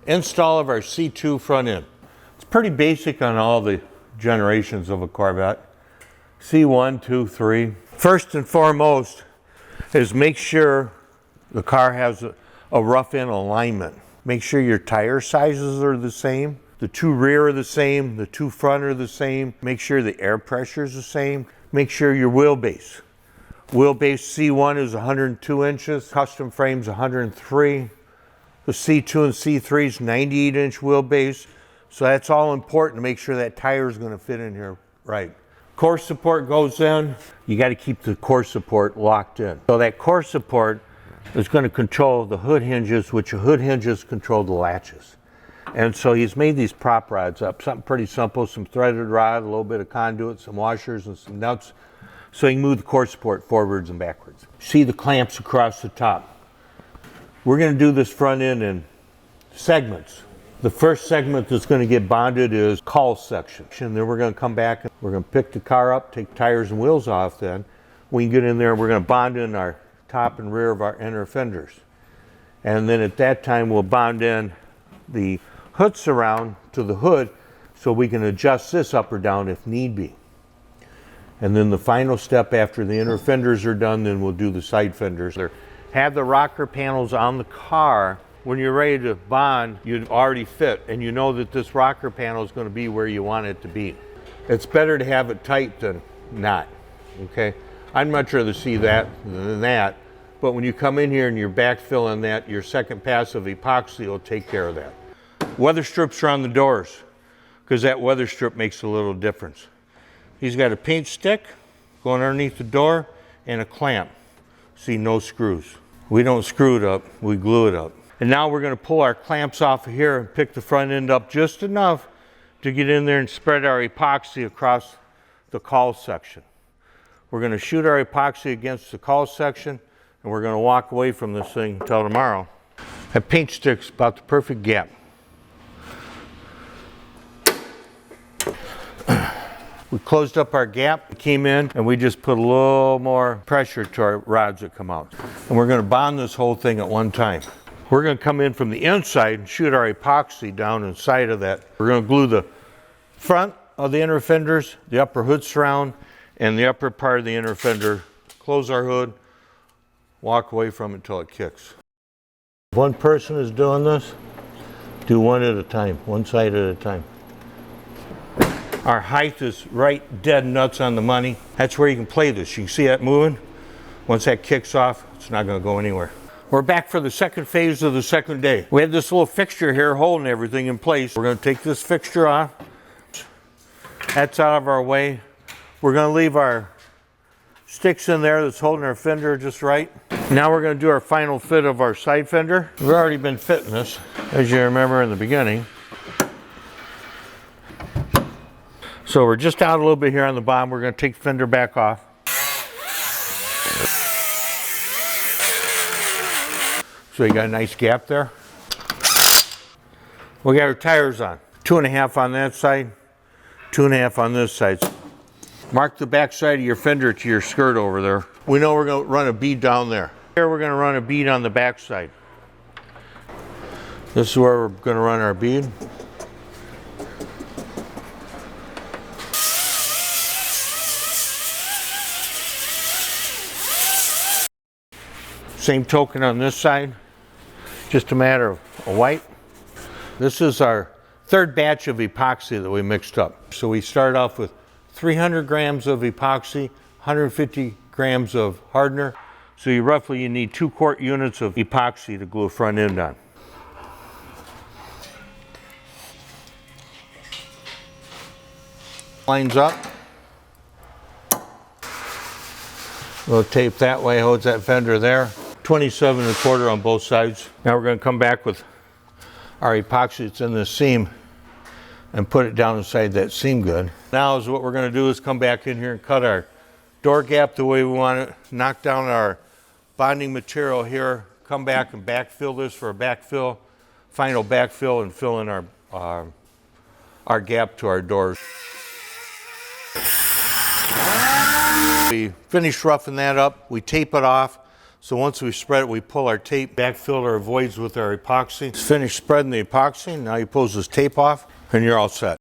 Install of our C2 front end. It's pretty basic on all the generations of a Corvette. C1, 2, 3. First and foremost is make sure the car has a rough end alignment. Make sure your tire sizes are the same. The two rear are the same. The two front are the same. Make sure the air pressure is the same. Make sure your wheelbase. Wheelbase C1 is 102 inches. Custom frame's 103. The C2 and C3 is 98-inch wheelbase. So that's all important to make sure that tire is going to fit in here right. Core support goes in. You got to keep the core support locked in. So that core support is going to control the hood hinges, which the hood hinges control the latches. And so he's made these prop rods up, something pretty simple, some threaded rod, a little bit of conduit, some washers and some nuts, so you can move the core support forwards and backwards. See the clamps across the top. We're going to do this front end in segments. The first segment that's going to get bonded is call section. And then we're going to come back and we're going to pick the car up, take tires and wheels off then. We can get in there and we're going to bond in our top and rear of our inner fenders. And then at that time we'll bond in the hood surround to the hood so we can adjust this up or down if need be. And then the final step after the inner fenders are done, then we'll do the side fenders. Have the rocker panels on the car. When you're ready to bond, you'd already fit and you know that this rocker panel is going to be where you want it to be. It's better to have it tight than not, okay? I'd much rather see that than that, but when you come in here and you're backfilling that, your second pass of epoxy will take care of that. Weather strips are on the doors because that weather strip makes a little difference. He's got a paint stick going underneath the door and a clamp. See, no screws. We don't screw it up, we glue it up. And now we're going to pull our clamps off of here and pick the front end up just enough to get in there and spread our epoxy across the call section. We're going to shoot our epoxy against the call section and we're going to walk away from this thing until tomorrow. That paint stick's about the perfect gap. We closed up our gap, we came in, and we just put a little more pressure to our rods that come out. And we're going to bond this whole thing at one time. We're going to come in from the inside and shoot our epoxy down inside of that. We're going to glue the front of the inner fenders, the upper hood surround, and the upper part of the inner fender. Close our hood, walk away from it until it kicks. If one person is doing this, do one at a time, one side at a time. Our height is right dead nuts on the money. That's where you can play this. You can see that moving. Once that kicks off, it's not going to go anywhere. We're back for the second phase of the second day. We had this little fixture here holding everything in place. We're going to take this fixture off. That's out of our way. We're going to leave our sticks in there that's holding our fender just right. Now we're going to do our final fit of our side fender. We've already been fitting this, as you remember in the beginning. So we're just out a little bit here on the bottom. We're going to take the fender back off. So you got a nice gap there. We got our tires on. 2.5 on that side, 2.5 on this side. Mark the back side of your fender to your skirt over there. We know we're going to run a bead down there. Here we're going to run a bead on the back side. This is where we're going to run our bead. Same token on this side, just a matter of a white. This is our third batch of epoxy that we mixed up. So we started off with 300 grams of epoxy, 150 grams of hardener. So you need 2 quart units of epoxy to glue a front end on. Lines up. We'll tape that way, holds that fender there. 27.25 on both sides. Now we're going to come back with our epoxy that's in this seam and put it down inside that seam good. Now is what we're going to do is come back in here and cut our door gap the way we want it, knock down our bonding material here, come back and backfill this for a backfill, final backfill, and fill in our gap to our doors. We finish roughing that up, we tape it off. So once we spread it, we pull our tape, backfill our voids with our epoxy. Finish spreading the epoxy. Now you pull this tape off and you're all set.